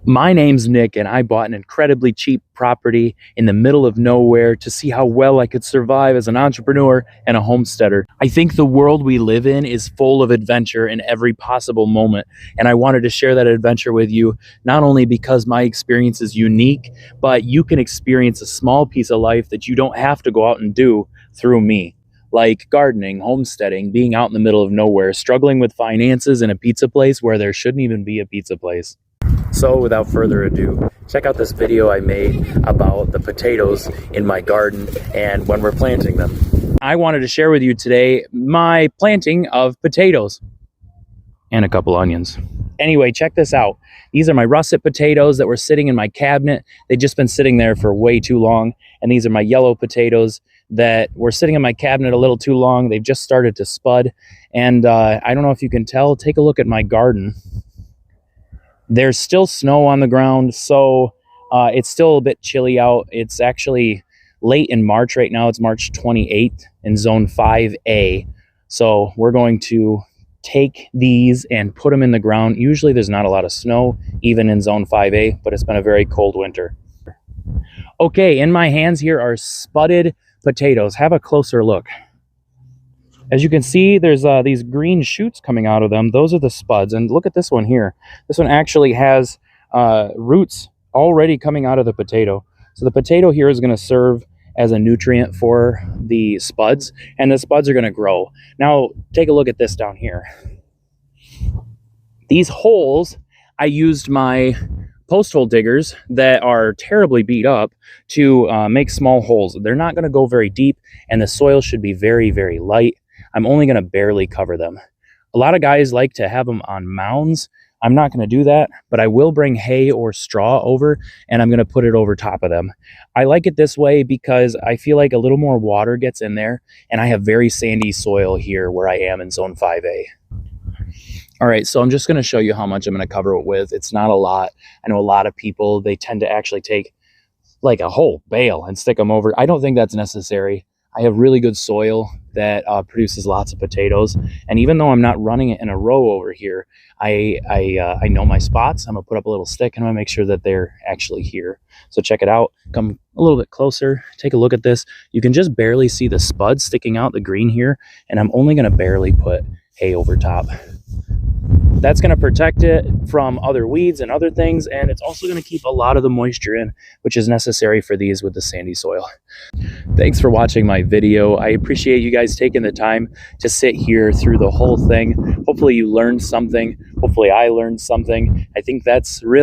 My name's Nick, and I bought an incredibly cheap property in the middle of nowhere to see how well I could survive as an entrepreneur and a homesteader. I think the world we live in is full of adventure in every possible moment, and I wanted to share that adventure with you, not only because my experience is unique, but you can experience a small piece of life that you don't have to go out and do through me. Like gardening, homesteading, being out in the middle of nowhere, struggling with finances in a pizza place where there shouldn't even be a pizza place. So without further ado, check out this video I made about the potatoes in my garden and when we're planting them. I wanted to share with you today my planting of potatoes and a couple onions. Anyway, check this out. These are my russet potatoes that were sitting in my cabinet. They've just been sitting there for way too long. And these are my yellow potatoes that were sitting in my cabinet a little too long. They've just started to spud. And I don't know if you can tell, take a look at my garden. There's still snow on the ground, so it's still a bit chilly out. It's actually late in March right now. It's March 28th in Zone 5A. So we're going to take these and put them in the ground. Usually there's not a lot of snow, even in Zone 5A, but it's been a very cold winter. Okay, in my hands here are spudded potatoes. Have a closer look. As you can see, there's these green shoots coming out of them. Those are the spuds. And look at this one here. This one actually has roots already coming out of the potato. So the potato here is going to serve as a nutrient for the spuds, and the spuds are going to grow. Now, take a look at this down here. These holes, I used my post hole diggers that are terribly beat up to make small holes. They're not going to go very deep, and the soil should be very, very light. I'm only going to barely cover them. A lot of guys like to have them on mounds. I'm not going to do that, but I will bring hay or straw over, and I'm going to put it over top of them. I like it this way because I feel like a little more water gets in there, and I have very sandy soil here where I am in Zone 5A. All right, so I'm just going to show you how much I'm going to cover it with. It's not a lot. I know a lot of people, they tend to actually take like a whole bale and stick them over. I don't think that's necessary. I have really good soil that produces lots of potatoes, and even though I'm not running it in a row over here, I know my spots. I'm gonna put up a little stick and I'm gonna make sure that they're actually here. So check it out. Come a little bit closer. Take a look at this. You can just barely see the spuds sticking out, the green here, and I'm only gonna barely put hay over top. That's going to protect it from other weeds and other things, and it's also going to keep a lot of the moisture in, which is necessary for these with the sandy soil. Thanks for watching my video. I appreciate you guys taking the time to sit here through the whole thing. Hopefully you learned something. Hopefully I learned something. I think that's really